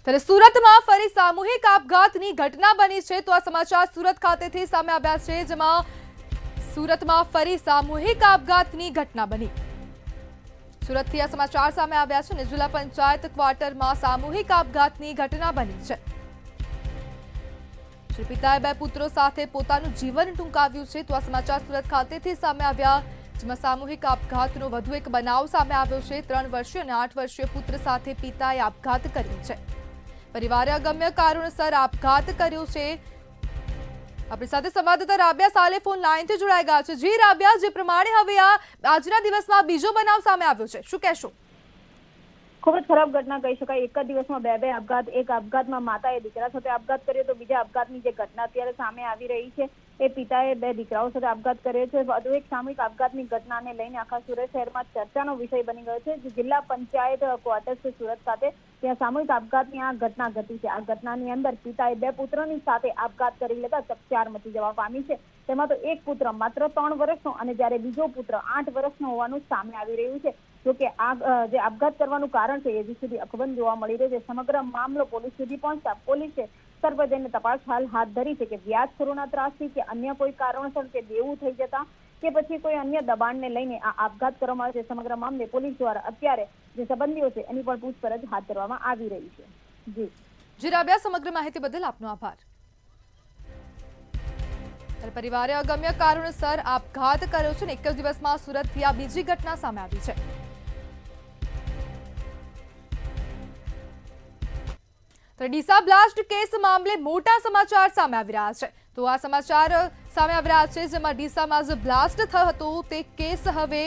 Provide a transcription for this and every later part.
ત્યારે સુરતમાં ફરી સામૂહિક આપઘાતની ઘટના બની છે તો આ સમાચાર સુરત ખાતેથી સામે આવ્યા છે જેમાં સુરતમાં ફરી સામૂહિક આપઘાતની ઘટના બની સુરતથી આ સમાચાર સામે આવ્યા છે ને જિલ્લા પંચાયત ક્વાર્ટરમાં સામૂહિક આપઘાતની ઘટના બની છે શ્રી પિતાએ બે પુત્રો સાથે પોતાનું જીવન ટૂંકાવ્યું છે તો આ સમાચાર સુરત ખાતેથી સામે આવ્યા જેમાં સામૂહિક આપઘાતનો વધુ એક બનાવ સામે આવ્યો છે 3 વર્ષીય અને 8 વર્ષીય પુત્ર સાથે પિતાએ આપઘાત કર્યો છે પરિવારે અગમ્ય કારણોસર આપઘાત કર્યો છે આપણી સાથે સંવાદદાતા રાબિયા સાલે ફોન લાઈનથી જોડાઈ ગયા છે જી રાબિયા જે પ્રમાણે હવે આજના દિવસમાં બીજો બનાવ સામે આવ્યો છે શું કહેશો ખૂબ જ ખરાબ ઘટના કહી શકાય એક જ દિવસમાં બે આપઘાત એક આપઘાતમાં માતાએ દીકરા સાથે આપઘાત કર્યો તો બીજા આપઘાતની જે ઘટના અત્યારે સામે આવી રહી છે એ પિતાએ બે દીકરાઓ સાથે આપઘાત કર્યો છે વધુ એક સામૂહિક આપઘાતની ઘટનાને લઈને આખા સુરત શહેરમાં ચર્ચાનો વિષય બની ગયો છે જિલ્લા પંચાયત ક્વાર્ટર્સ છે સુરત ખાતે ત્યાં સામૂહિક આપઘાતની આ ઘટના ઘટી છે આ ઘટનાની અંદર પિતાએ બે પુત્રોની સાથે આપઘાત કરી લેતા ચકચાર મચી જવા પામી છે તેમાં તો એક પુત્ર માત્ર 3 વર્ષનો અને જ્યારે બીજો પુત્ર 8 વર્ષનો હોવાનું સામે આવી રહ્યું છે જોકે આ જે આપઘાત કરવાનું કારણ છે હજી સુધી અકબંધ જોવા મળી રહ્યું છે સમગ્ર મામલો પોલીસ સુધી પહોંચતા પોલીસે સર્વે જઈને તપાસ હાલ હાથ ધરી છે કે વ્યાજખોરોના ત્રાસથી કે અન્ય કોઈ કારણોસર કે દેવું થઈ જતા કે પછી કોઈ અન્ય દબાણને લઈને આ આપઘાત કરવામાં આવે છે સમગ્ર મામલે પોલીસ દ્વારા અત્યારે જે સંબંધીઓ છે એની પણ પૂછપરછ હાથ ધરવામાં આવી રહી છે જી રાબિયા સમગ્ર માહિતી બદલ આપનો આભાર પરિવારે અગમ્ય કારણોસર આપઘાત કર્યો છે ને એક જ દિવસમાં સુરતથી આ બીજી ઘટના સામે આવી છે તો ડીસા બ્લાસ્ટ કેસ મામલે મોટા સમાચાર સામે આવી રહ્યા છે તો આ સમાચાર સામે આવી રહ્યા છે જેમાં ડીસામાં જે બ્લાસ્ટ થયો હતો તે કેસ હવે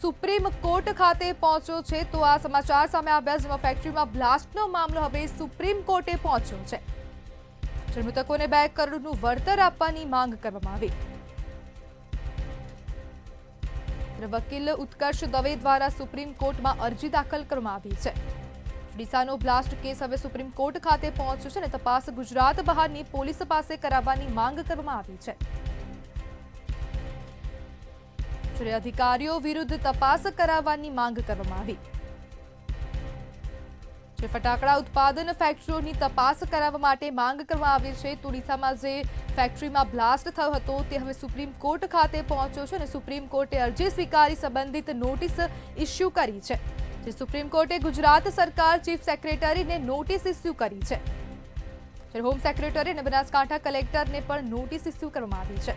સુપ્રીમ કોર્ટ ખાતે પહોંચ્યો છે તો આ સમાચાર સામે આવ્યા જેમાં ફેક્ટરીમાં બ્લાસ્ટનો મામલો હવે સુપ્રીમ કોર્ટે પહોંચ્યો છે મૃતકોને 2 કરોડનું વળતર આપવાની માંગ કરવામાં આવી વકીલ ઉત્કર્ષ દવે દ્વારા સુપ્રીમ કોર્ટમાં અરજી દાખલ કરવામાં આવી છે ડીસાનો બ્લાસ્ટ કેસ હવે સુપ્રીમ કોર્ટ ખાતે પહોંચ્યો છે અને તપાસ ગુજરાત બહારની પોલીસ પાસે કરાવવાની માંગ કરવામાં આવી છે અધિકારીઓ વિરુદ્ધ તપાસ કરાવવાની માંગ કરવામાં આવી જે ફટાકડા ઉત્પાદન ફેક્ટરીઓની તપાસ કરાવવા માટે માંગ કરવામાં આવી છે તો ડીસામાં જે ફેક્ટરીમાં બ્લાસ્ટ થયો હતો તે હવે સુપ્રીમ કોર્ટ ખાતે પહોંચ્યો છે અને સુપ્રીમ કોર્ટે અરજી સ્વીકારી સંબંધિત નોટિસ ઇસ્યુ કરી છે જે સુપ્રીમ કોર્ટે ગુજરાત સરકાર ચીફ સેક્રેટરીને નોટિસ ઇસ્યુ કરી છે જ્યારે હોમ સેક્રેટરી અને બનાસકાંઠા કલેક્ટરને પણ નોટિસ ઇસ્યુ કરવામાં આવી છે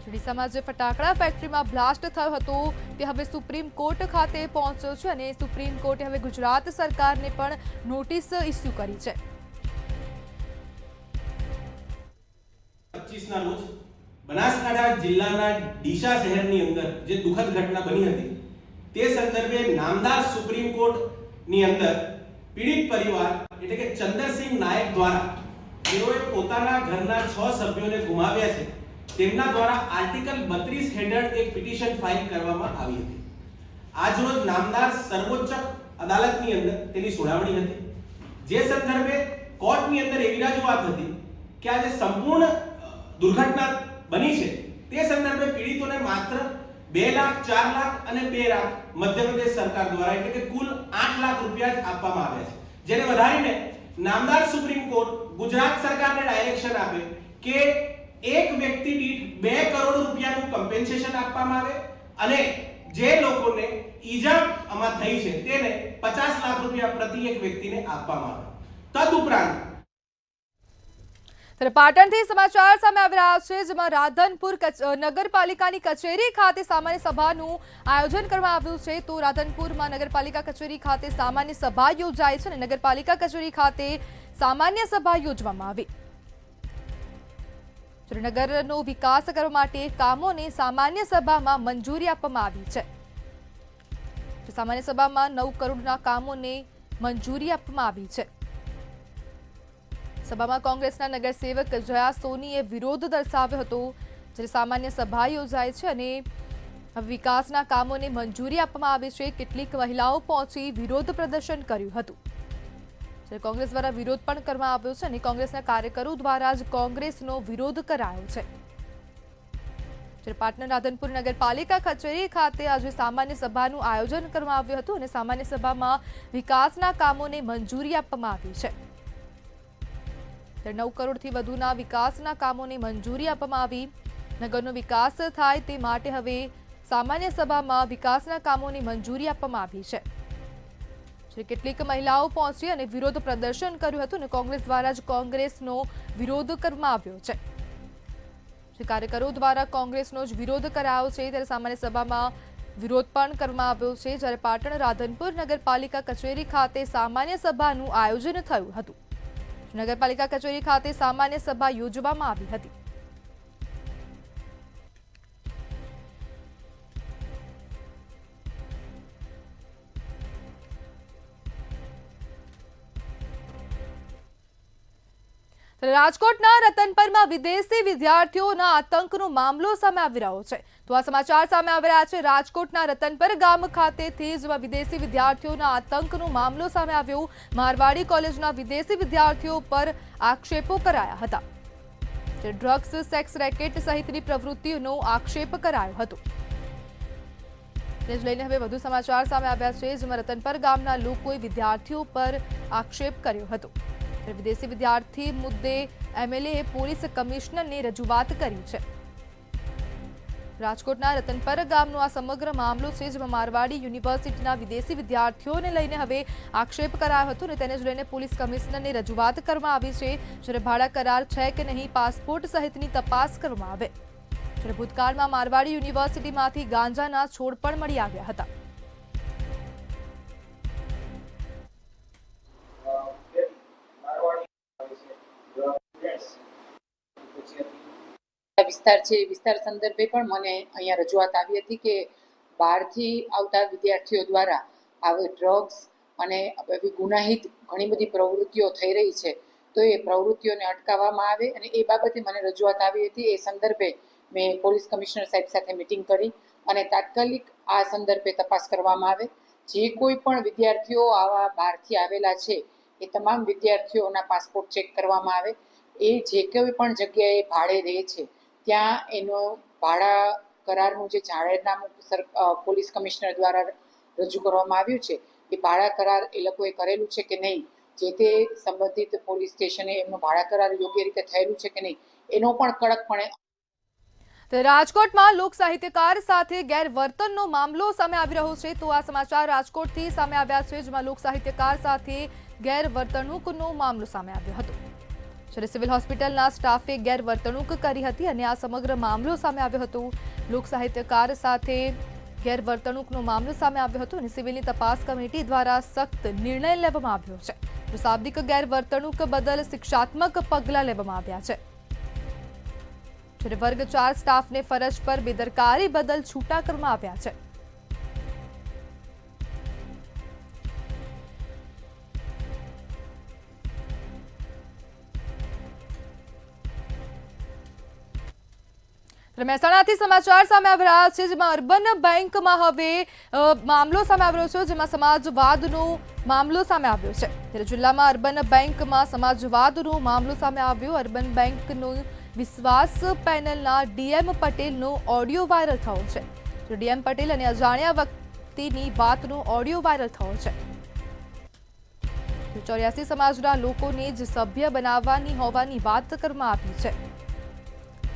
ડીસામાં જે ફટાકડા ફેક્ટરીમાં બ્લાસ્ટ થયો હતો તે હવે સુપ્રીમ કોર્ટ ખાતે પહોંચ્યો છે અને સુપ્રીમ કોર્ટે હવે ગુજરાત સરકારને પણ નોટિસ ઇસ્યુ કરી છે 25 ના રોજ બનાસકાંઠા જિલ્લાના ડીસા શહેરની અંદર જે દુઃખદ ઘટના બની હતી તે સંદર્ભે નામદાર સુપ્રીમ કોર્ટની અંદર પીડિત પરિવાર એટલે કે ચંદરસિંહ નાયક દ્વારા જેઓએ પોતાના ઘરના 6 સભ્યોને ગુમાવ્યા છે તેમના દ્વારા આર્ટિકલ 32 હેઠળ એક પિટિશન ફાઇલ કરવામાં આવી હતી આજરોજ નામદાર સર્વોચ્ચ અદાલતની અંદર તેની સુનાવણી હતી જે સંદર્ભે કોર્ટની અંદર એવી રજૂઆત હતી કે આ જે સંપૂર્ણ દુર્ઘટના બની છે તે સંદર્ભે પીડિતોને માત્ર 2 લાખ 4 લાખ અને 2 લાખ મધ્યપ્રદેશ સરકાર દ્વારા એટલે કે કુલ 8 લાખ રૂપિયા જ આપવામાં આવ્યા છે જેને વધારીને નામદાર સુપ્રીમ કોર્ટ ગુજરાત સરકારને ડાયરેક્શન આપે કે એક વ્યક્તિ દીઠ 2 કરોડ રૂપિયાનું કમ્પેન્સેશન આપવામાં આવે અને જે લોકોને ઈજા આમાં થઈ છે તેને 50 લાખ રૂપિયા પ્રતિ એક વ્યક્તિને આપવામાં આવે તદુપરાંત પાટણથી સમાચાર સામે આવી રહ્યા છે જેમાં રાધનપુર નગરપાલિકાની કચેરી ખાતે સામાન્ય સભાનું આયોજન કરવામાં આવ્યું છે તો રાધનપુરમાં નગરપાલિકા કચેરી ખાતે સામાન્ય સભા યોજાઈ છે અને નગરપાલિકા કચેરી ખાતે સામાન્ય સભા યોજવામાં આવી નગરનો વિકાસ કરવા માટે કામોને સામાન્ય સભામાં મંજૂરી આપવામાં આવી છે સામાન્ય સભામાં 9 કરોડના કામોને મંજૂરી આપવામાં આવી છે સભામાં કોંગ્રેસના નગરસેવક જયા સોનીએ વિરોધ દર્શાવ્યો હતો જ્યારે સામાન્ય સભા યોજાય છે અને વિકાસના કામોને મંજૂરી આપવામાં આવી છે કેટલીક મહિલાઓ પહોંચી વિરોધ પ્રદર્શન કર્યું હતું જ્યારે કોંગ્રેસ દ્વારા વિરોધ પણ કરવામાં આવ્યો છે અને કોંગ્રેસના કાર્યકરો દ્વારા જ કોંગ્રેસનો વિરોધ કરાયો છે પાટણ રાધનપુર નગરપાલિકા કચેરી ખાતે આજે સામાન્ય સભાનું આયોજન કરવામાં આવ્યું હતું અને સામાન્ય સભામાં વિકાસના કામોને મંજૂરી આપવામાં આવી છે. 9 કરોડથી વધુના વિકાસના કામોને મંજૂરી આપવામાં આવી. નગરનો વિકાસ થાય તે માટે હવે સામાન્ય સભામાં વિકાસના કામોની મંજૂરી આપવામાં આવી છે. કેટલીક મહિલાઓ પહોંચી અને વિરોધ પ્રદર્શન કર્યું હતું અને કોંગ્રેસ દ્વારા જ કોંગ્રેસનો વિરોધ કરવામાં આવ્યો છે. કાર્યકરો દ્વારા કોંગ્રેસનો જ વિરોધ કરાયો છે ત્યારે સામાન્ય સભામાં વિરોધ પણ કરવામાં આવ્યો છે. જ્યારે પાટણ રાધનપુર નગરપાલિકા કચેરી ખાતે સામાન્ય સભાનું આયોજન થયું હતું. નગરપાલિકા કચેરી ખાતે સામાન્ય સભા યોજવામાં આવી હતી. રાજકોટના રતનપરમાં વિદેશી વિદ્યાર્થીઓના આતંકનો મામલો સામે આવી રહ્યો છે. તો આ સમાચાર સામે આવી રહ્યા છે રાજકોટના રતનપર ગામ ખાતેથી જેમાં વિદેશી વિદ્યાર્થીઓના આતંકનો મામલો સામે આવ્યો. મારવાડી કોલેજના વિદેશી વિદ્યાર્થીઓ પર આક્ષેપો કરાયા હતા. ડ્રગ્સ, સેક્સ રેકેટ સહિતની પ્રવૃત્તિઓનો આક્ષેપ કરાયો હતો. તેને લઈને હવે વધુ સમાચાર સામે આવ્યા છે જેમાં રતનપર ગામના લોકોએ વિદ્યાર્થીઓ પર આક્ષેપ કર્યો હતો. વિદેશી વિદ્યાર્થી મુદ્દે એમએલએ પોલીસ કમિશનરને રજૂઆત કરી છે. રાજકોટના રતનપર ગામનો આ સમગ્ર મામલો છે જેમાં મારવાડી યુનિવર્સિટીના વિદેશી વિદ્યાર્થીઓને લઈને હવે આક્ષેપ કરાયો હતો અને તેને જ લઈને પોલીસ કમિશનરને રજૂઆત કરવામાં આવી છે. જ્યારે ભાડા કરાર છે કે નહીં, પાસપોર્ટ સહિતની તપાસ કરવામાં આવે. જ્યારે ભૂતકાળમાં મારવાડી યુનિવર્સિટીમાંથી ગાંજાના છોડ પણ મળી આવ્યા હતા. વિસ્તાર છે વિસ્તાર સંદર્ભે પણ મને અહીંયા રજૂઆત આવી હતી કે બહારથી આવતા વિદ્યાર્થીઓ દ્વારા આવી ડ્રગ્સ અને એવી ગુનાહિત ઘણી બધી પ્રવૃત્તિઓ થઈ રહી છે તો એ પ્રવૃત્તિઓને અટકાવવામાં આવે અને એ બાબતે મને રજૂઆત આવી હતી. એ સંદર્ભે મેં પોલીસ કમિશનર સાહેબ સાથે મિટિંગ કરી અને તાત્કાલિક આ સંદર્ભે તપાસ કરવામાં આવે. જે કોઈ પણ વિદ્યાર્થીઓ આવા બહારથી આવેલા છે એ તમામ વિદ્યાર્થીઓના પાસપોર્ટ ચેક કરવામાં આવે. એ જે કોઈ પણ જગ્યાએ ભાડે રહે છે ત્યાં એનો ભાડા કરારનું જે જાહેરનામું પોલીસ કમિશનર દ્વારા રજૂ કરવામાં આવ્યું છે એ ભાડા કરાર એ લોકોએ કરેલું છે કે નહીં, જે તે સંબંધિત પોલીસ સ્ટેશને એમનો ભાડા કરાર યોગ્ય રીતે થયેલું છે કે નહીં એનો પણ કડકપણે. રાજકોટમાં લોક સાહિત્યકાર સાથે ગેરવર્તનનો મામલો સામે આવી રહ્યો છે. તો આ સમાચાર રાજકોટથી સામે આવ્યા છે જેમાં લોક સાહિત્યકાર સાથે ગેરવર્તણૂકનો મામલો સામે આવ્યો હતો. જ્યારે સિવિલ હોસ્પિટલના સ્ટાફે ગેરવર્તણૂક કરી હતી અને આ સમગ્ર મામલો સામે આવ્યો હતો. લોક સાહિત્યકાર સાથે ગેરવર્તણૂકનો મામલો સામે આવ્યો હતો અને સિવિલની તપાસ કમિટી દ્વારા સખ્ત નિર્ણય લેવામાં આવ્યો છે. શાબ્દિક ગેરવર્તણૂક બદલ શિક્ષાત્મક પગલાં લેવામાં આવ્યા છે. જ્યારે વર્ગ 4 સ્ટાફને ફરજ પર બેદરકારી બદલ છૂટા કરવામાં આવ્યા છે. મહેસાણાથી સમાચાર સામે આવી રહ્યા છે જેમાં અર્બન બેંકમાં હવે મામલો સામે આવ્યો છે જેમાં સમાજવાદનો મામલો સામે આવ્યો છે. ત્યારે જિલ્લામાં અર્બન બેંકમાં સમાજવાદનો મામલો સામે આવ્યો. અર્બન બેંકનો વિશ્વાસ પેનલના ડીએમ પટેલનો ઓડિયો વાયરલ થયો છે. ડીએમ પટેલ અને અજાણ્યા વ્યક્તિની વાતનો ઓડિયો વાયરલ થયો છે. 84 સમાજના લોકોને જ સભ્ય બનાવવાની હોવાની વાત કરવામાં આવી છે.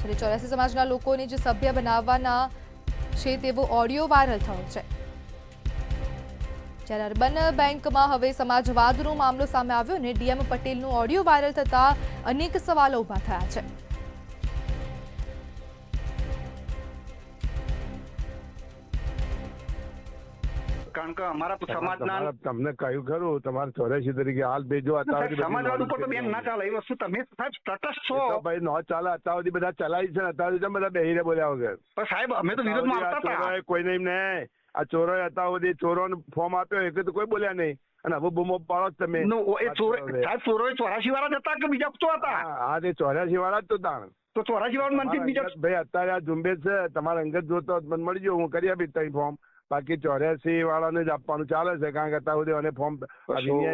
84 સમાજના લોકોને જે સભ્ય બનાવવાના છે તેવો ઓડિયો વાયરલ થયો છે. જ્યારે અર્બન બેંકમાં હવે સમાજવાદનો મામલો સામે આવ્યો અને ડીએમ પટેલનો ઓડિયો વાયરલ થતા અનેક સવાલો ઉભા થયા છે. કારણ કે અમારા સમાજના તમને કહ્યું ખરું તમારે 84 તરીકે હાલ ભેજો સમાજવાદ ઉપર તો બેન ના ચાલે એ વસ્તુ તમે સાહેબ તટસ્થ છો ભાઈ નો ચાલે અત્યાર સુધી બધા ચલાવી છે અત્યાર સુધી બધા બેહીને બોલ્યા વગર પણ સાહેબ અમે તો વિરોધમાં આવતા હતા કોઈને એમ નહીં આ ચોરો અત્યાર સુધી ચોરોનો ફોર્મ આપ્યો એટલે તો કોઈ બોલ્યા નહીં અને હવે બૂમો પાડો તમે સાહેબ ચોરો 84 વાળા જ હતા કે બીજા તો હતા? હા તે 84 વાળા જ તો તાણ તો 84 વાળા મનથી બીજા ભાઈ અત્યારે આ ઝુંબેશ છે તમારા અંગત જોતો મને મળી ગયો હું કરી આપીશ તઈ ફોર્મ બાકી 84 વાળાને જ આપવાનું ચાલે છે, કારણ કે અત્યાર સુધી અને ફોર્મ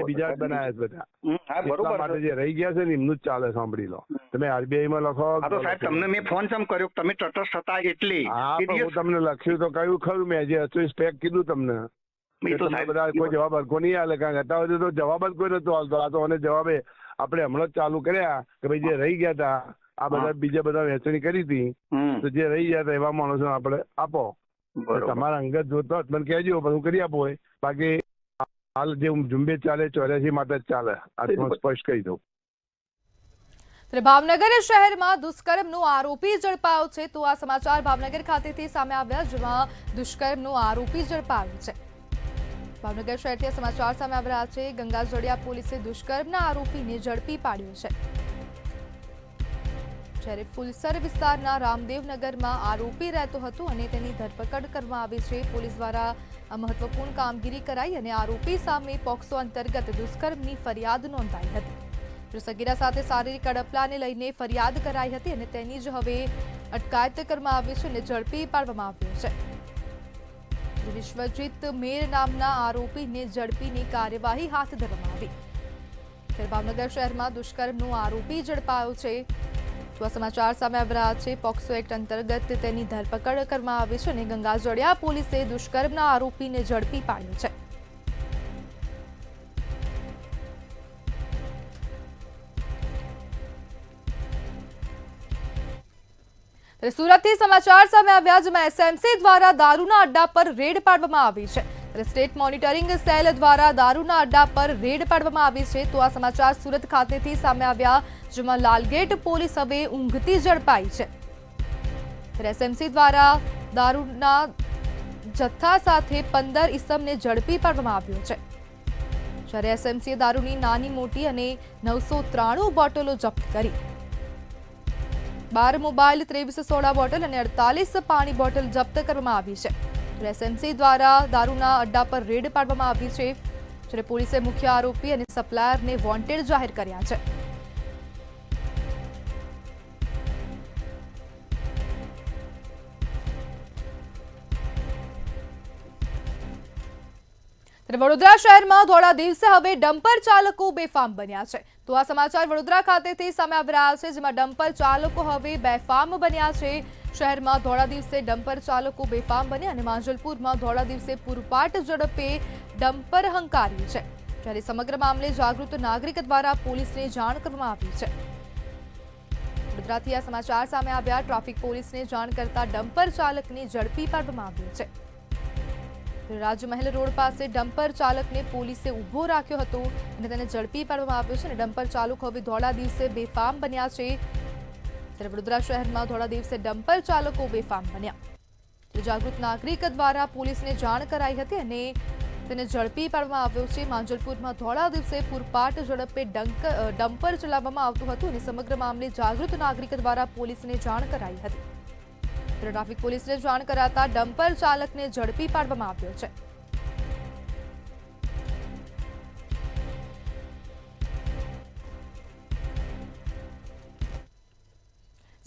બીજા જ બનાવ્યા છે બધા. હા એટલા બરોબર માટે છે. જે રહી ગયા છે ને એમનું જ ચાલે. સાંભળી લો, તમે RBI માં લખો. હા તો સાહેબ તમને મેં ફોન કેમ કર્યો? તમે તટસ્થ હતા એટલે. હા, એ પણ હું દિવસ તમને લખ્યું તો કયું ખરું, મેં જે હતું સ્પેક કીધું તમને. એ તો તમે સાહેબ બધા કોઈ જવાબ હરખો નહીં આલે, કારણ કે અત્યાર સુધી તો જવાબ જ કોઈ નતો હાલતો. આ તો અને જવાબે આપણે હમણાં જ ચાલુ કર્યા કે ભાઈ જે રહી ગયા હતા આ બધા બીજા બધા વહેંચણી કરી હતી, તો જે રહી ગયા હતા એવા માણસો આપણે આપો. બરોબર. તમારા અંગત જોતો હોય તો મને કહેજો, પણ હું કરી આપો હોય. બાકી હાલ જે ઝુંબેશ ચાલે 84 માટે જ ચાલે, આ તો સ્પષ્ટ કહી દઉં. ત્યારે ભાવનગર શહેરમાં દુષ્કર્મનો આરોપી ઝડપાયો છે. તો આ સમાચાર ભાવનગર ખાતેથી સામે આવ્યા, જેમાં દુષ્કર્મનો આરોપી ઝડપાયો છે. ભાવનગર શહેરથી સમાચાર સામે આવી રહ્યા છે. ગંગાજળિયા પોલીસે દુષ્કર્મના આરોપીને ઝડપી પાડ્યો છે. જ્યારે ફુલસર વિસ્તારના રામદેવનગરમાં આરોપી રહેતો હતો અને તેની ધરપકડ કરવામાં આવી છે. પોલીસ દ્વારા આ મહત્વપૂર્ણ કામગીરી કરાઈ અને આરોપી સામે પોક્સો અંતર્ગત દુષ્કર્મની ફરિયાદ નોંધાઈ હતી. સગીરા સાથે શારીરિક અડપલાને લઈને ફરિયાદ કરાઈ હતી અને તેની જ હવે અટકાયત કરવામાં આવી છે અને ઝડપી પાડવામાં આવ્યો છે. વિશ્વજીત મેર નામના આરોપીને ઝડપીની કાર્યવાહી હાથ ધરવામાં આવી. ત્યારે ભાવનગર શહેરમાં દુષ્કર્મનો આરોપી ઝડપાયો છે. તો આ સમાચાર સામે આવી રહ્યા છે. પોક્સો એક્ટ અંતર્ગત તેની ધરપકડ કરવામાં આવી છે અને ગંગાજળિયા પોલીસે દુષ્કર્મના આરોપીને ઝડપી પાડ્યો છે. સુરતથી સમાચાર સામે આવ્યા, જેમાં SMC દ્વારા દારૂના અડ્ડા પર રેડ પાડવામાં આવી છે. સ્ટેટ મોનિટરિંગ સેલ દ્વારા દારૂના અડ્ડા પર રેડ પાડવામાં આવી છે. તો આ સમાચાર સુરત ખાતેથી સામે આવ્યા, જેમાં લાલગેટ પોલીસ હવે ઊંઘતી ઝડપાઈ છે. SMC દ્વારા દારૂના જથ્થા સાથે 15 ઇસમને ઝડપી પાડવામાં આવ્યો છે. જ્યારે SMC દારૂની નાની મોટી અને 993 બોટલો જપ્ત કરી. 12 મોબાઈલ, 23 સોડા બોટલ અને 48 પાણી બોટલ જપ્ત કરવામાં આવી છે. SMC દ્વારા દારૂના અડ્ડા પર રેડ પાડવામાં આવી છે. જ્યારે પોલીસે મુખ્ય આરોપી અને સપ્લાયરને વોન્ટેડ જાહેર કર્યા છે. વડોદરા શહેરમાં ધોળા દિવસે હવે ડમ્પર ચાલકો બેફામ બન્યા છે. તો આ સમાચાર વડોદરા ખાતેથી સામે આવી રહ્યા છે, જેમાં ડમ્પર ચાલકો હવે બેફામ બન્યા છે. શહેરમાં ધોળા દિવસે ડમ્પર ચાલકો બેફામ બન્યા અને માંજલપુરમાં ધોળા દિવસે પૂરપાટ ઝડપે ડમ્પર હંકાર્યું છે. જ્યારે સમગ્ર મામલે જાગૃત નાગરિક દ્વારા પોલીસને જાણ કરવામાં આવી છે. વડોદરાથી આ સમાચાર સામે આવ્યા. ટ્રાફિક પોલીસને જાણ કરતા ડમ્પર ચાલકને ઝડપી પાડવામાં આવ્યો છે. રાજમહેલ રોડ પાસે ડમ્પર ચાલકને પોલીસે ઉભો રાખ્યો હતો અને તેને ઝડપી પાડવામાં આવ્યો છે. અને ડમ્પર ચાલકો હવે ધોળા દિવસે બેફામ બન્યા છે. ત્યારે વડોદરા શહેરમાં ધોળા દિવસે ડમ્પર ચાલકો બેફામ બન્યા. જાગૃત નાગરિક દ્વારા પોલીસને જાણ કરાઈ હતી અને તેને ઝડપી પાડવામાં આવ્યો છે. માંજલપુરમાં ધોળા દિવસે પૂરપાટ ઝડપે ડમ્પર ચલાવવામાં આવતું હતું અને સમગ્ર મામલે જાગૃત નાગરિક દ્વારા પોલીસને જાણ કરાઈ હતી. ટ્રાફિક પોલીસને જાણ કરાતા ડમ્પર ચાલકને ઝડપી પાડવામાં આવ્યો છે.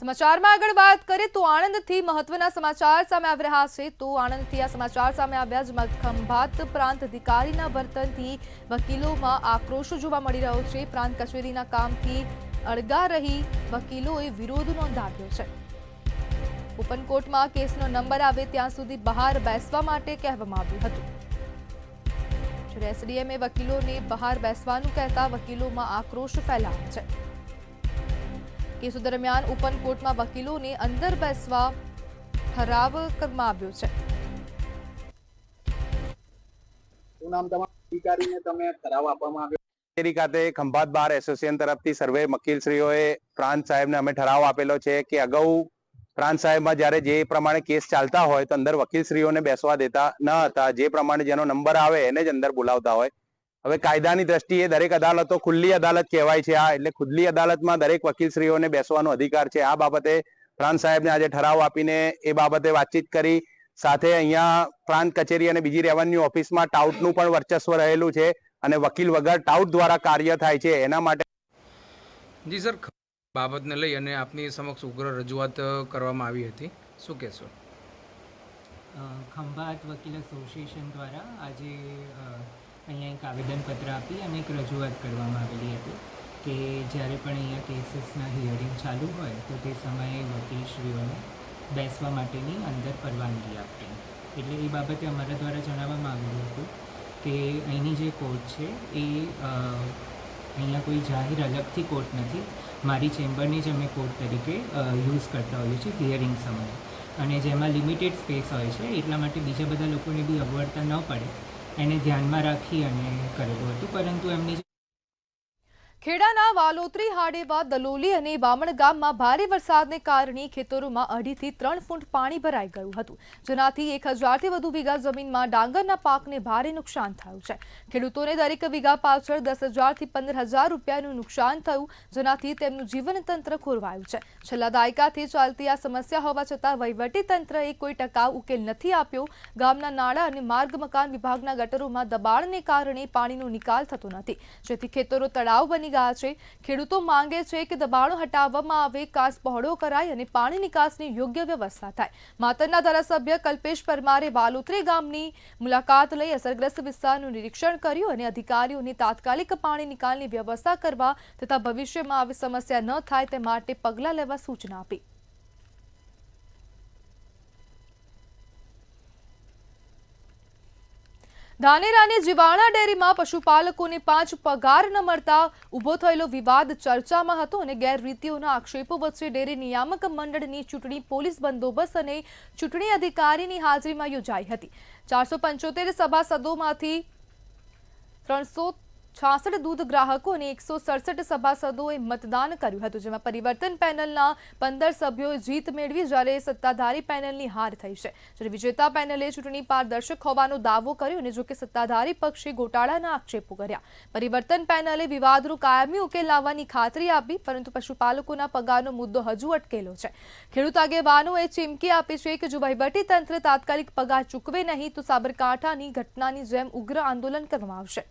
સમાચારમાં આગળ વાત કરીએ તો આણંદથી મહત્વના સમાચાર સામે આવી રહ્યા છે. તો આણંદથી આ સમાચાર સામે આવ્યા, જેમાં ખંભાત પ્રાંત અધિકારીના વર્તનથી વકીલોમાં આક્રોશ જોવા મળી રહ્યો છે. પ્રાંત કચેરીના કામથી અળગા રહી વકીલોએ વિરોધ નોંધાવ્યો છે. ઓપન કોર્ટમાં કેસનો નંબર આવે ત્યાં સુધી બહાર બેસવા માટે કહેવામાં આવ્યું હતું. જ્યારે SDMએ વકીલોને બહાર બેસવાનું કહેતા વકીલોમાં આક્રોશ ફેલાયો છે. કેસો દરમિયાન ઓપન કોર્ટમાં વકીલોને અંદર બેસવા ઠરાવ કરવામાં આવ્યો છે. શું નામ તમારું? અધિકારીને તમે ઠરાવ આપવામાં આવ્યો? કચેરી ખાતે ખંભાત બાર એસોસિએશન તરફથી સર્વે વકીલશ્રીઓએ પ્રાંત સાહેબને અમે ઠરાવ આપેલો છે કે અગાઉ પ્રાંત સાહેબમાં જ્યારે જે પ્રમાણે કેસ ચાલતા હોય તો અંદર વકીલશ્રીઓને બેસવા દેતા ન હતા. જે પ્રમાણે જેનો નંબર આવે એને જ અંદર બોલાવતા હોય. હવે કાયદાની દ્રષ્ટિએ દરેક અદાલતો ખુલ્લી અદાલત કહેવાય છે. આ એટલે ખુલ્લી અદાલતમાં દરેક વકીલશ્રીઓને બેસવાનો અધિકાર છે. આ બાબતે પ્રાંત સાહેબને આજે ઠરાવ આપીને એ બાબતે વાતચીત કરી. સાથે અહીંયા પ્રાંત કચેરી અને બીજી રેવન્યુ ઓફિસમાં ટાઉટનું પણ વર્ચસ્વ રહેલું છે અને વકીલ વગર ટાઉટ દ્વારા કાર્ય થાય છે. એના માટે જી સર, બાબતને લઈ અને આપની સમક્ષ ઉગ્ર રજૂઆત કરવામાં આવી હતી, શું કહેશો? ખંભાત વકીલ એસોસિએશન દ્વારા આજે અહીંયા એક આવેદનપત્ર આપી અને એક રજૂઆત કરવામાં આવેલી હતી કે જ્યારે પણ અહીંયા કેસીસના હિયરિંગ ચાલુ હોય તો તે સમયે વકીલશ્રીઓને બેસવા માટેની અંદર પરવાનગી આપવી. એટલે એ બાબતે અમારા દ્વારા જણાવવામાં આવેલું હતું કે અહીંની જે કોર્ટ છે એ અહીંયા કોઈ જાહેર અલગથી કોર્ટ નથી, મારી ચેમ્બરની જ અમે કોર્ટ તરીકે યુઝ કરતા હોઈએ છીએ હિયરિંગ સમયે, અને જેમાં લિમિટેડ સ્પેસ હોય છે એટલા માટે બીજા બધા લોકોને બી અગવડતા ન પડે એને ધ્યાનમાં રાખી અને કરેલું હતું. પરંતુ એમની ખેડાના વાલોત્રી, હાડેવા, દલોલી અને બામણ ગામમાં ભારે વરસાદને કારણે ખેતરોમાં 2.5 થી 3 ફૂટ પાણી ભરાઈ ગયું હતું, જેનાથી 1000થી વધુ વીઘા જમીનમાં ડાંગરના પાકને ભારે નુકસાન થયું છે. ખેડૂતોને દરેક વીઘા પાછળ 10,000 થી 15,000 રૂપિયાનું નુકસાન થયું, જેનાથી તેમનું જીવનતંત્ર ખોરવાયું છે. છેલ્લા દાયકાથી ચાલતી આ સમસ્યા હોવા છતાં વહીવટીતંત્રએ કોઈ ટકાઉ ઉકેલ નથી આપ્યો. ગામના નાળા અને માર્ગ મકાન વિભાગના ગટરોમાં દબાણને કારણે પાણીનો નિકાલ થતો નથી, જેથી ખેતરો તળાવ બની ગયા છે. ખેડૂતો માંગે છે કે દબાણો હટાવવામાં આવે, કાસ પહોળો કરાય અને પાણી નિકાસની યોગ્ય વ્યવસ્થા થાય. માતરના ધારાસભ્ય કલ્પેશ પરમારે વાલોત્રી ગામની મુલાકાત લઈ અસરગ્રસ્ત વિસ્તારનું નિરીક્ષણ કર્યું અને અધિકારીઓને તાત્કાલિક પાણી નિકાલની વ્યવસ્થા કરવા તથા ભવિષ્યમાં આવી સમસ્યા ન થાય તે માટે પગલાં લેવા સૂચના આપી. ધાનેરાની જીવાણા ડેરીમાં પશુપાલકોને 5 પગાર ન મળતા ઊભો થયેલો વિવાદ ચર્ચામાં હતો અને ગેરરીતિઓના આક્ષેપો વચ્ચે ડેરી નિયામક મંડળની ચૂંટણી પોલીસ બંદોબસ્ત અને ચૂંટણી અધિકારીની હાજરીમાં યોજાઈ હતી. 475 સભાસદોમાંથી 366 દૂધ ગ્રાહકો અને 167 સભાસદોએ મતદાન કર્યું હતું, જેમાં પરિવર્તન પેનલના 15 સભ્યોએ જીત મેળવી, જ્યારે સત્તાધારી પેનલની હાર થઈ છે. જ્યારે વિજેતા પેનલે ચૂંટણી પારદર્શક હોવાનો દાવો કર્યો અને જોકે સત્તાધારી પક્ષે ગોટાળાના આક્ષેપો કર્યા. પરિવર્તન પેનલે વિવાદનો કાયમી ઉકેલ લાવવાની ખાતરી આપી, પરંતુ પશુપાલકોના પગારનો મુદ્દો હજુ અટકેલો છે. ખેડૂત આગેવાનોએ ચીમકી આપી છે કે જો વહીવટીતંત્ર તાત્કાલિક પગાર ચૂકવે નહીં તો સાબરકાંઠાની ઘટનાની જેમ ઉગ્ર આંદોલન કરવામાં આવશે.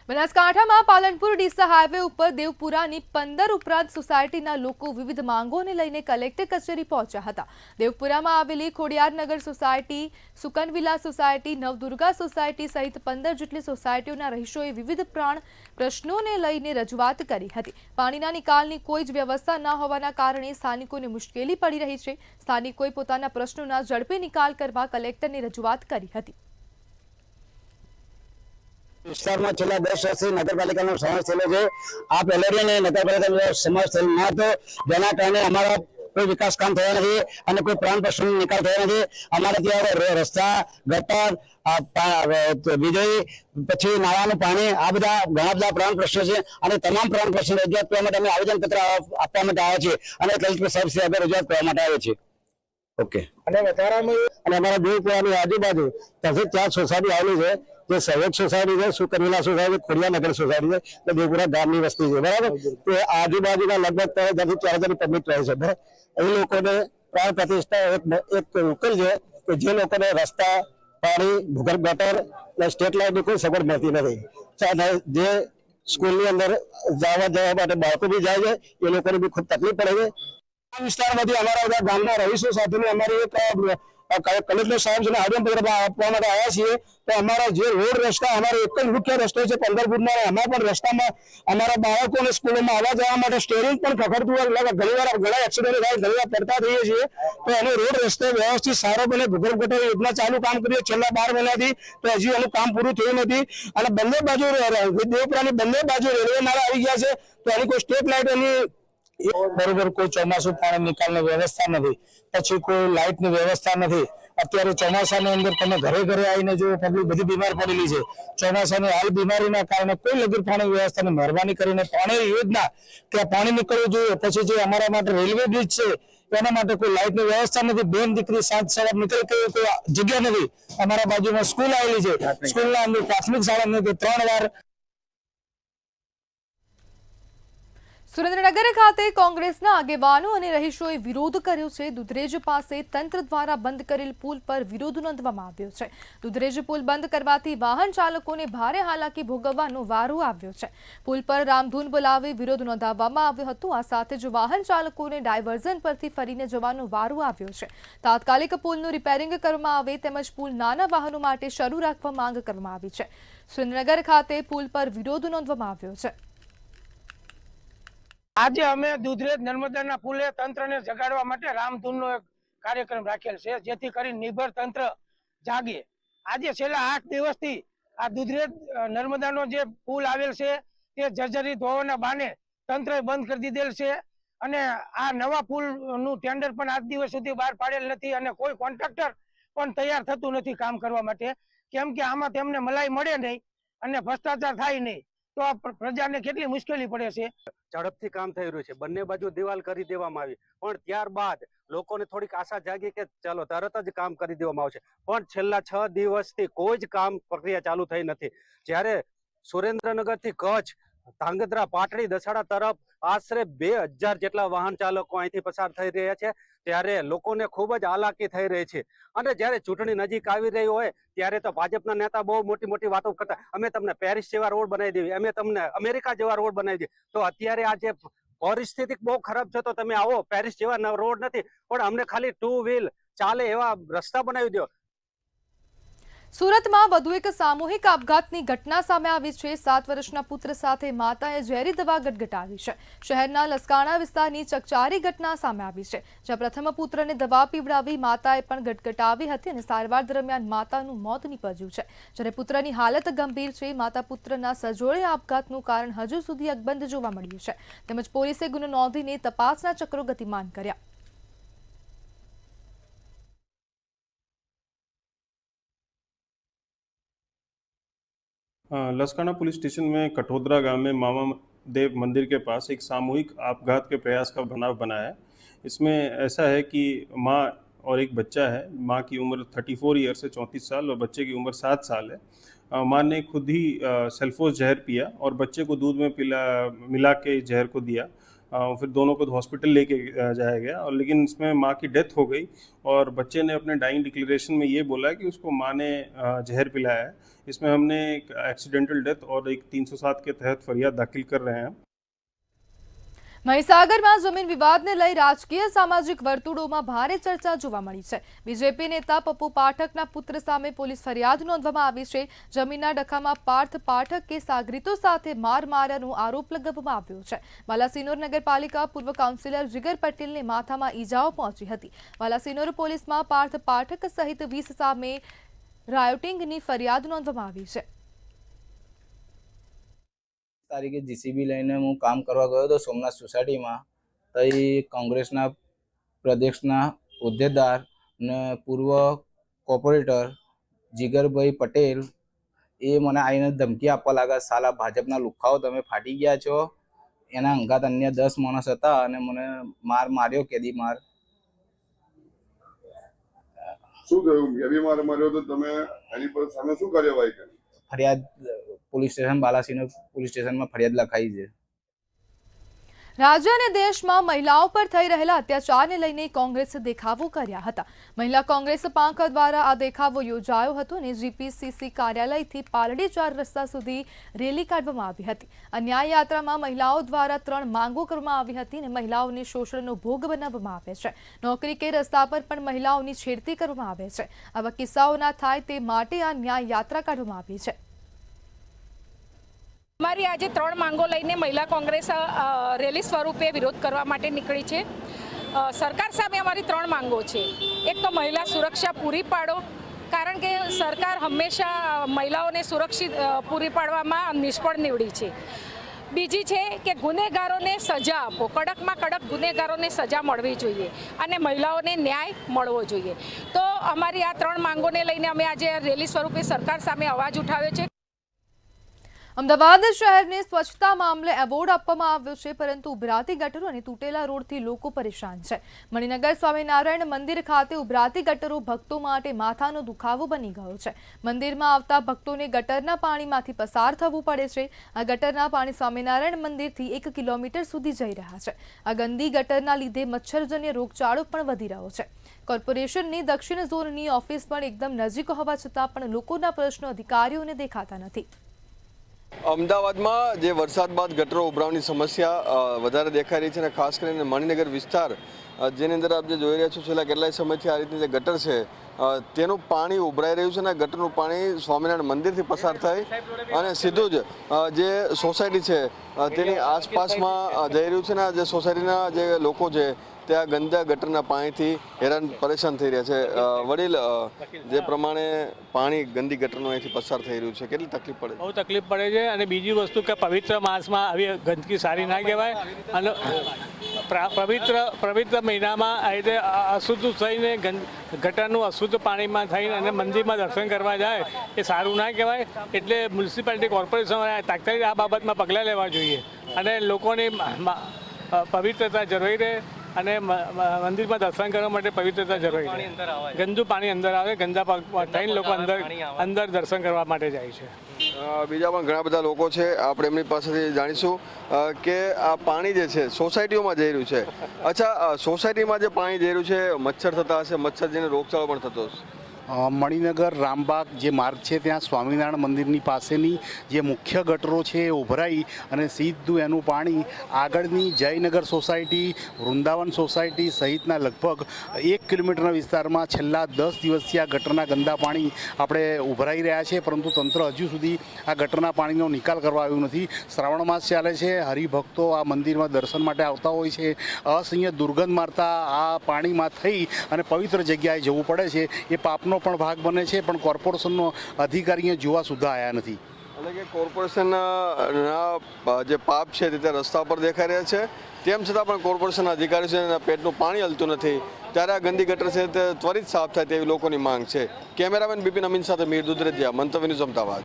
બનાસકાંઠામાં પાલનપુર ડીસા હાઈવે ઉપર દેવપુરાની 15 ઉપરાંત સોસાયટીના લોકો વિવિધ માંગોને લઈને કલેક્ટર કચેરી પહોંચ્યા હતા. દેવપુરામાં આવેલી Khodiyarnagar society, Sukanvila society, Navdurga society સહિત 15 જેટલી સોસાયટીઓના રહીશોએ વિવિધ પ્રશ્નોને લઈને રજૂઆત કરી હતી. પાણીના નિકાલની કોઈ જ વ્યવસ્થા ન હોવાના કારણે સ્થાનિકોને મુશ્કેલી પડી રહી છે. સ્થાનિકોએ પોતાના પ્રશ્નોના ઝડપી નિકાલ કરવા કલેક્ટરને રજૂઆત કરી હતી. વિસ્તારમાં છેલ્લા 10 વર્ષથી નગરપાલિકાનો સમાવેશ થયેલો છે. આ પહેલેથી નગરપાલિકાનો સમાવેશ થયેલ ન હતો, જેના કારણે અમારા કોઈ વિકાસ કામ થયા નથી અને કોઈ પ્રાણ પ્રશ્નનો નિકાલ થયો નથી. અમારે ત્યાં રસ્તા, ગટર, વીજળી, પછી નાળાનું પાણી, આ બધા ઘણા બધા પ્રાણ પ્રશ્નો છે અને તમામ પ્રાણ પ્રશ્નો રજૂઆત કરવા માટે અમે આવેદનપત્ર આપવા માટે આવ્યા છીએ અને કલેક્ટર સાહેબ શ્રી આગળ રજૂઆત કરવા માટે આવ્યા છીએ. ઓકે. અને વધારામાં અને અમારા દેવપુરાની આજુબાજુ 4 સોસાયટી આવેલી છે, જે સહયોગ સોસાયટી છે, સુકનવિલા સોસાયટી, ખોડિયાનગર સોસાયટી છે, તો દેવપુરા ગામની વસ્તી છે, બરાબર. તો આજુબાજુના લગભગ 3000 થી 4000 પબ્લિક રહે છે, બરાબર. એ લોકોને પ્રાણ પ્રતિષ્ઠા એક ઉકેલ છે કે જે લોકોને રસ્તા, પાણી, ભૂગર્ભ ગટર, સ્ટેટ લાઇટની કોઈ સગવડ મળતી નથી. જે સ્કૂલની અંદર જવા માટે બાળકો બી જાય છે, એ લોકોને બી ખૂબ તકલીફ પડે છે. આ વિસ્તારમાંથી અમારા બધા ગામના રહીશો સાથેની અમારી એક કલેક્ટર સાહેબને આવેદનપત્ર આપવા માટે આવ્યા છીએ. તો અમારા જે રોડ રસ્તા, અમારો એક જ મુખ્ય રસ્તો છે 15 ફૂટનો, એમાં પણ રસ્તામાં અમારા બાળકોને સ્કૂલોમાં આવવા જવા માટે સ્ટેરિંગ પણ ખખડતું હોય, ઘણા એક્સિડન્ટ થાય, ઘણી વાર પડતા થઈએ છીએ. તો એનો રોડ રસ્તો વ્યવસ્થિત સારો બને. ભૂગર્ભ ગટર યોજના ચાલુ કામ કરીએ છેલ્લા 12 મહિનાથી, તો હજી એનું કામ પૂરું થયું નથી. અને બંને બાજુ દેવપુરાની બંને બાજુ રેલવે નાળા આવી ગયા છે, તો એની કોઈ સ્ટેટ લાઇટ એની બરોબર કોઈ ચોમાસું પાણી નિકાલની વ્યવસ્થા નથી, પછી કોઈ લાઇટની વ્યવસ્થા નથી. અત્યારે ચોમાસાની અંદર તમે ઘરે ઘરે આવીને જો પબ્લિક બધી બીમાર પડેલી છે. ચોમાસાની હાલ બીમારીના કારણે કોઈ લગીર પાણી વ્યવસ્થાની મહેરબાની કરીને પાણી યોજના કે પાણી નીકળવું જોઈએ. પછી જે અમારા માટે રેલવે બ્રિજ છે એના માટે કોઈ લાઇટની વ્યવસ્થા નથી. બેન દીકરી સાંજ સવાર નીકળે કોઈ જગ્યા નથી. અમારા બાજુમાં સ્કૂલ આવેલી છે, સ્કૂલના અંદર પ્રાથમિક શાળા નથી. 3 વાર સુરેન્દ્રનગર ખાતે કોંગ્રેસના આગેવાનો અને રહીશોએ વિરોધ કર્યો છે। દુધરેજ પાસે તંત્ર દ્વારા બંધ કરેલ પુલ પર વિરોધ નોંધવામાં આવ્યો છે। દુધરેજ પુલ બંધ કરવાથી વાહન ચાલકોને ભારે હાલાકી ભોગવવાનો વારો આવ્યો છે। પુલ પર રામધૂન બોલાવી વિરોધ નોંધાવવામાં આવ્યો હતો। આ સાથે જ વાહન ચાલકોને ડાયવર્ઝન પરથી ફરીને જવાનો વારો આવ્યો છે। તાત્કાલિક પુલનું રિપેરિંગ કરવામાં આવે તેમજ પુલ નાના વાહનો માટે શરૂ રાખવા માંગ કરવામાં આવી છે। સુરેન્દ્રનગર ખાતે પુલ પર વિરોધ નોંધવામાં આવ્યો છે। આજે અમે દુધરેજ નર્મદાના પુલે તંત્રને જગાડવા માટે રામધૂનનો એક કાર્યક્રમ રાખેલ છે, જેથી કરીને નિર્ભર તંત્ર જાગે। આજે છેલ્લા 8 દિવસથી આ દુધરેજ નર્મદાનો જે પુલ આવેલ છે તે જર્જરિત હોવાના બહાને તંત્રએ બંધ કરી દીધેલ છે અને આ નવા પુલનું ટેન્ડર પણ આજ દિવસ સુધી બહાર પાડેલ નથી અને કોઈ કોન્ટ્રાક્ટર પણ તૈયાર થતું નથી કામ કરવા માટે, કેમ કે આમાં તેમને મલાઈ મળે નહીં અને ભ્રષ્ટાચાર થાય નહીં તો આ પ્રજાને કેટલી મુશ્કેલી પડે છે। ઝડપથી કામ થઈ રહ્યું છે, બંને બાજુ દિવાલ કરી દેવામાં આવી, પણ ત્યારબાદ લોકોને થોડીક આશા જાગી કે ચાલો તરત જ કામ કરી દેવામાં આવશે, પણ છેલ્લા 6 દિવસથી કોઈ જ કામ પ્રક્રિયા ચાલુ થઈ નથી। જ્યારે સુરેન્દ્રનગરથી કચ્છ, ધાંગધ્રા, પાટડી, દસાડા તરફ આશરે 2000 જેટલા વાહન ચાલકો અહીંથી પસાર થઈ રહ્યા છે, ત્યારે લોકોને ખૂબ જ હાલાકી થઈ રહી છે। અને જ્યારે ચૂંટણી નજીક આવી રહી હોય ત્યારે તો ભાજપના નેતા બહુ મોટી મોટી વાતો કરતા, અમે તમને પેરિસ જેવા રોડ બનાવી દેવી, અમે તમને અમેરિકા જેવા રોડ બનાવી દઈએ। તો અત્યારે આ જે પરિસ્થિતિ બહુ ખરાબ છે તો તમે આવો, પેરિસ જેવા રોડ નથી પણ અમને ખાલી 2 વ્હીલ ચાલે એવા રસ્તા બનાવી દો। સુરતમાં વધુ એક સામૂહિક આપઘાતની ઘટના સામે આવી છે। 7 વર્ષના પુત્ર સાથે માતાએ ઝેરી દવા ગટગટાવી છે। શહેરના લસકાણા વિસ્તારની ચકચારી ઘટના સામે આવી છે, જ્યાં પ્રથમ પુત્રને દવા પીવડાવી માતાએ પણ ગટગટાવી હતી અને સારવાર દરમિયાન માતાનું મોત નીપજ્યું છે, જ્યારે પુત્રની હાલત ગંભીર છે। માતા પુત્રના સજોડે આપઘાતનું કારણ હજુ સુધી અકબંધ જોવા મળ્યું છે, તેમજ પોલીસે ગુનો નોંધીને તપાસના ચક્રો ગતિમાન કર્યા। लसकाना पुलिस स्टेशन में कठोदरा गांव में मामा देव मंदिर के पास एक सामूहिक आपघात के प्रयास का बनाव बना है। इसमें ऐसा है कि माँ और एक बच्चा है। माँ की उम्र 34 ईयर से 34 साल और बच्चे की उम्र 7 साल है। माँ ने खुद ही सेल्फोस जहर पिया और बच्चे को दूध में मिला के जहर को दिया। फिर दोनों को हॉस्पिटल लेके जाया गया और लेकिन इसमें माँ की डेथ हो गई और बच्चे ने अपने डाइंग डिक्लेरेशन में ये बोला कि उसको माँ ने जहर पिलाया है। इसमें हमने एक एक्सीडेंटल डेथ और एक 307 के तहत फरियाद दाखिल कर रहे हैं। મહીસાગરમાં જમીન વિવાદને લઈ રાજકીય સામાજિક વર્તુળોમાં ભારે ચર્ચા જોવા મળી છે। બીજેપી નેતા પપ્પુ પાઠકના પુત્ર સામે પોલીસ ફરિયાદ નોંધવામાં આવી છે। જમીનના ડખામાં પાર્થ પાઠકે સાગરીતો સાથે માર માર્યાનો આરોપ લગાવવામાં આવ્યો છે। બાલાસિનોર નગરપાલિકા પૂર્વ કાઉન્સિલર જીગર પટેલને માથામાં ઈજાઓ પહોંચી હતી। બાલાસિનોર પોલીસમાં પાર્થ પાઠક સહિત 20 સામે રાયોટિંગની ફરિયાદ નોંધવામાં આવી છે। તારીખે જીસીબી લઈને હું કામ કરવા ગયો હતો સોમનાથ સોસાયટીમાં, તઈ કોંગ્રેસના પ્રદેશના હોદ્દેદાર ને પૂર્વ કોર્પોરેટર જીગરભાઈ પટેલ એ મને આવીને ધમકી આપવા લાગ્યા, સાલા ભાજપના લુખાઓ તમે ફાટી ગયા છો। એના અંગાત અન્ય 10 માણસ હતા અને મને માર માર્યો, કેદી માર। શું થયું? કેદી માર માર્યો તો તમે એની પર સામે શું કાર્યવાહી કરી? ફરિયાદ પોલીસ સ્ટેશન બાલાસિનોર પોલીસ સ્ટેશનમાં ફરિયાદ લખાઈ છે। રાજ્ય અને દેશમાં મહિલાઓ પર થઈ રહેલા અત્યાચારને લઈને કોંગ્રેસે દેખાવો કર્યા હતા। મહિલા કોંગ્રેસ પાંખ દ્વારા આ દેખાવો યોજાયો હતો અને જીપીસીસી કાર્યાલયથી પાલડી 4 રસ્તા સુધી રેલી કાઢવામાં આવી હતી। આ ન્યાય યાત્રામાં મહિલાઓ દ્વારા 3 માંગો કરવામાં આવી હતી અને મહિલાઓને શોષણનો ભોગ બનાવવામાં આવે છે। નોકરી કે રસ્તા પર પણ મહિલાઓની છેડતી કરવામાં આવે છે। આવા કિસ્સાઓ ના થાય તે માટે આ ન્યાય યાત્રા કાઢવામાં આવી છે। અમારી આજે 3 માંગો લઈને મહિલા કોંગ્રેસ રેલી સ્વરૂપે વિરોધ કરવા માટે નીકળી છે। સરકાર સામે અમારી 3 માંગો છે। એક તો મહિલા સુરક્ષા પૂરી પાડો, કારણ કે સરકાર હંમેશા મહિલાઓને સુરક્ષિત પૂરી પાડવામાં નિષ્ફળ નીવડી છે। બીજી છે કે ગુનેગારોને સજા આપો, કડકમાં કડક ગુનેગારોને સજા મળવી જોઈએ અને મહિલાઓને ન્યાય મળવો જોઈએ। તો અમારી આ 3 માંગોને લઈને અમે આજે રેલી સ્વરૂપે સરકાર સામે અવાજ ઉઠાવ્યો છે। અમદાવાદ શહેરને સ્વચ્છતા મામલે એવોર્ડ આપવામાં આવ્યો છે, પરંતુ ઉભરાતી ગટરો અને તૂટેલા રોડથી લોકો પરેશાન છે. મણિનગર સ્વામિનારાયણ મંદિર ખાતે ઉભરાતી ગટરો ભક્તો માટે માથાનો દુખાવો બની ગયો છે. મંદિરમાં આવતા ભક્તોને ગટરના પાણીમાંથી પસાર થવું પડે છે. આ ગટરના પાણી સ્વામિનારાયણ મંદિરથી 1 કિલોમીટર સુધી જઈ રહ્યા છે. આ ગંદી ગટરના લીધે મચ્છરજન્ય રોગચાળો પણ વધી રહ્યો છે. કોર્પોરેશનની દક્ષિણ ઝોનની ઓફિસ પણ એકદમ નજીક હોવા છતાં પણ લોકોના પ્રશ્નો અધિકારીઓને દેખાતા નથી. અમદાવાદમાં જે વરસાદ બાદ ગટરો ઉભરાવાની સમસ્યા વધારે દેખાઈ રહી છે અને ખાસ કરીને મણિનગર વિસ્તાર જેની અંદર આપ જે જોઈ રહ્યા છો છેલ્લા કેટલાય સમયથી આ રીતની જે ગટર છે તેનું પાણી ઉભરાઈ રહ્યું છે અને ગટરનું પાણી સ્વામિનારાયણ મંદિરથી પસાર થાય અને સીધું જ જે સોસાયટી છે તેની આસપાસમાં જઈ રહ્યું છે ને જે સોસાયટીના જે લોકો છે ત્યાં ગંદા ગટરના પાણીથી હેરાન પરેશાન થઈ રહ્યા છે. વડીલ, જે પ્રમાણે પાણી ગંદી ગટરનું અહીંથી પસાર થઈ રહ્યું છે, કેટલી તકલીફ પડે? બહુ તકલીફ પડે છે. અને બીજી વસ્તુ કે પવિત્ર માસમાં આવી ગંદકી સારી ના કહેવાય અને પવિત્ર મહિનામાં આ રીતે અશુદ્ધ થઈને ગટરનું અશુદ્ધ પાણીમાં થઈને અને મંદિરમાં દર્શન કરવા જાય એ સારું ના કહેવાય. એટલે મ્યુનિસિપાલિટી કોર્પોરેશન તાત્કાલિક આ બાબતમાં પગલાં લેવા જોઈએ અને લોકોની પવિત્રતા જળવાઈ રહે અને મંદિરમાં દર્શન કરવા માટે પવિત્રતા જરૂરી છે. ગંદુ પાણી અંદર આવે, ગંદા થઈને લોકો અંદર દર્શન કરવા માટે જાય છે. બીજા પણ ઘણા બધા લોકો છે, આપણે એમની પાસેથી જાણીશું કે આ પાણી જે છે સોસાયટીઓમાં જઈ રહ્યું છે. અચ્છા, સોસાયટીમાં જે પાણી જઈ રહ્યું છે મચ્છર થતા હશે, મચ્છરજન્ય રોગચાળો પણ થતો હશે. મણિનગર રામબાગ જે માર્ગ છે ત્યાં સ્વામિનારાયણ મંદિરની પાસેની જે મુખ્ય ગટરો છે એ ઉભરાઈ અને સીધું એનું પાણી આગળની જયનગર સોસાયટી, વૃંદાવન સોસાયટી સહિતના લગભગ 1 કિલોમીટરના વિસ્તારમાં છેલ્લા 10 દિવસથી આ ગટરના ગંદા પાણી આપણે ઉભરાઈ રહ્યા છે, પરંતુ તંત્ર હજુ સુધી આ ગટરના પાણીનો નિકાલ કરવા આવ્યું નથી. શ્રાવણ માસ ચાલે છે, હરિભક્તો આ મંદિરમાં દર્શન માટે આવતા હોય છે. અસહ્ય દુર્ગંધ મારતા આ પાણીમાં થઈ અને પવિત્ર જગ્યાએ જવું પડે છે. એ પાપનો પણ ભાગ બને છે, પણ કોર્પોરેશનનો અધિકારીઓ જોવા સુદ્ધા આવ્યા નથી. એટલે કે કોર્પોરેશનના જે પાપ છે તે રસ્તા પર દેખાઈ રહ્યા છે, તેમ છતાં પણ કોર્પોરેશનના અધિકારી છે એના પેટનું પાણી હલતું નથી. ત્યારે આ ગંદી ગટર છે તે ત્વરિત સાફ થાય તેવી લોકોની માંગ છે. કેમેરામેન બિપિન અમીન સાથે મીર દુધરેજિયા, મંતવ્ય ન્યૂઝ, અમદાવાદ.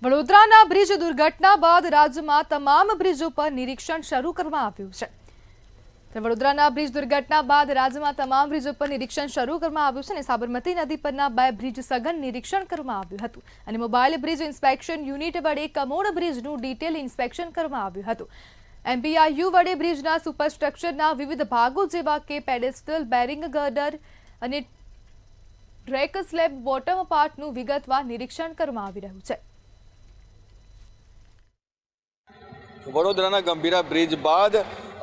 વડોદરાના બ્રિજ દુર્ઘટના બાદ રાજ્યમાં તમામ બ્રિજો પર નિરીક્ષણ શરૂ કરવામાં આવ્યું છે. વડોદરાના બ્રિજ દુર્ઘટના બાદ રાજ્યમાં તમામ બ્રિજો પર નિરીક્ષણ શરૂ કરવામાં આવ્યું છે અને સાબરમતી નદી પરના 2 બ્રિજ સઘન નિરીક્ષણ કરવામાં આવ્યું હતું અને મોબાઈલ બ્રિજ ઇન્સ્પેક્શન યુનિટ વડે કમોડ બ્રિજનું ડિટેલ ઇન્સ્પેક્શન કરવામાં આવ્યું હતું. MPIU વડે બ્રિજના સુપરસ્ટ્રક્ચરના વિવિધ ભાગો જેવા કે પેડેસ્ટલ, બેરિંગ, ગર્ડર અને ટ્રેક સ્લેબ બોટમ પાર્ટનું વિગતવાર નિરીક્ષણ કરવામાં આવી રહ્યું છે. વડોદરાના ગંભીરા બ્રિજ બાદ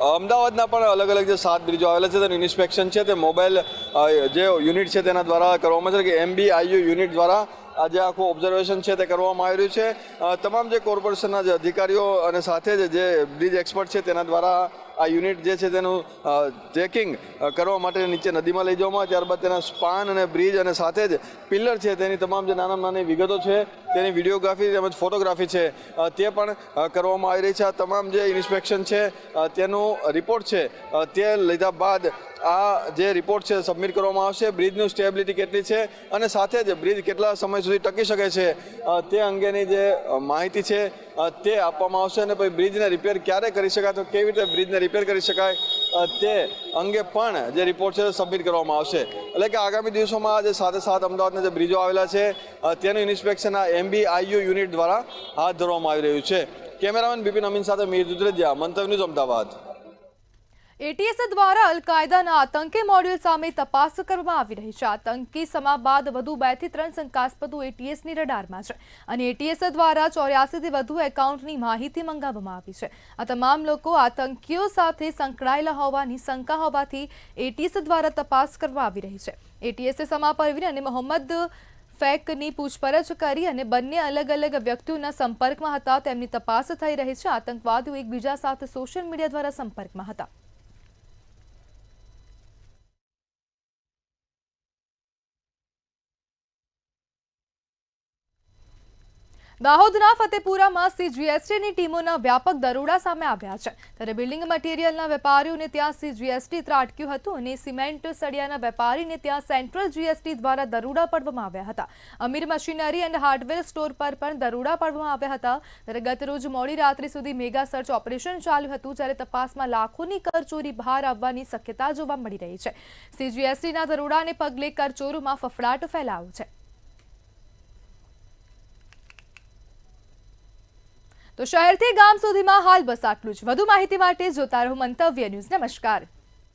અમદાવાદના પણ અલગ અલગ જે 7 બ્રિજો આવેલા છે તેનું ઇન્સ્પેક્શન છે તે મોબાઈલ જે યુનિટ છે તેના દ્વારા કરવામાં આવે છે કે MBIU યુનિટ દ્વારા આ જે આખું ઓબ્ઝર્વેશન છે તે કરવામાં આવી રહ્યું છે. તમામ જે કોર્પોરેશનના જે અધિકારીઓ અને સાથે જ જે બ્રિજ એક્સપર્ટ છે તેના દ્વારા આ યુનિટ જે છે તેનું ચેકિંગ કરવા માટે નીચે નદીમાં લઈ જવામાં આવે, ત્યારબાદ તેના સ્પાન અને બ્રિજ અને સાથે જ પિલ્લર છે તેની તમામ જે નાની વિગતો છે તેની વિડીયોગ્રાફી તેમજ ફોટોગ્રાફી છે તે પણ કરવામાં આવી રહી છે. આ તમામ જે ઇન્સ્પેક્શન છે તેનું રિપોર્ટ છે તે લીધા બાદ આ જે રિપોર્ટ છે સબમિટ કરવામાં આવશે. બ્રિજનું સ્ટેબિલિટી કેટલી છે અને સાથે જ બ્રિજ કેટલા સમય સુધી ટકી શકે છે તે અંગેની જે માહિતી છે તે આપવામાં આવશે અને પછી બ્રિજને રિપેર ક્યારે કરી શકાય, તો કેવી રીતે બ્રિજને રિપેર કરી શકાય તે અંગે પણ જે રિપોર્ટ છે સબમિટ કરવામાં આવશે. એટલે કે આગામી દિવસોમાં જે સાથે અમદાવાદના જે બ્રિજો આવેલા છે તેનું ઇન્સ્પેક્શન આ MBIU યુનિટ દ્વારા હાથ ધરવામાં આવી રહ્યું છે. કેમેરામેન બિપિન અમીન સાથે મીર દુધરેજિયા, મંતવ્ય ન્યૂઝ, અમદાવાદ. ATS દ્વારા અલ-કાયદાના આતંકી મોડ્યુલ સામે તપાસ કરવામાં આવી રહી છે. આતંકી સમા બાદ વધુ 2 થી 3 શંકાસ્પદો ATSની રડારમાં છે અને ATS દ્વારા 84 થી વધુ એકાઉન્ટની માહિતી મંગાવવામાં આવી છે. આ તમામ લોકો આતંકીઓ સાથે સંકળાયેલા હોવાની શંકા હોવાથી ATS દ્વારા તપાસ કરવામાં આવી રહી છે. ATSએ સમા પરવીન અને મોહમ્મદ ફેકની પૂછપરછ કરી અને બંને અલગ અલગ વ્યક્તિઓના સંપર્કમાં હતા તેમની તપાસ થઈ રહી છે. આતંકવાદીઓ એકબીજા સાથે સોશિયલ મીડિયા દ્વારા સંપર્કમાં હતા. દાહોદના ફતેપુરામાં સીજીએસટીની ટીમોના વ્યાપક દરોડા સામે આવ્યા છે ત્યારે બિલ્ડિંગ મટીરિયલના વેપારીઓને ત્યાં સીજીએસટી ત્રાટક્યું હતું અને સિમેન્ટ સળિયાના વેપારીને ત્યાં સેન્ટ્રલ જીએસટી દ્વારા દરોડા પાડવામાં આવ્યા હતા. અમીર મશીનરી એન્ડ હાર્ડવેર સ્ટોર પર પણ દરોડા પાડવામાં આવ્યા હતા. ત્યારે ગતરોજ મોડી રાત્રિ સુધી મેગા સર્ચ ઓપરેશન ચાલ્યું હતું જ્યારે તપાસમાં લાખોની કરચોરી બહાર આવવાની શક્યતા જોવા મળી રહી છે. સીજીએસટીના દરોડાને પગલે કરચોરોમાં ફફડાટ ફેલાયો છે. તો શહેરથી ગામ સુધીમાં હાલ બસ આટલું જ. વધુ માહિતી માટે જોતા રહો મંતવ્ય ન્યૂઝ. નમસ્કાર.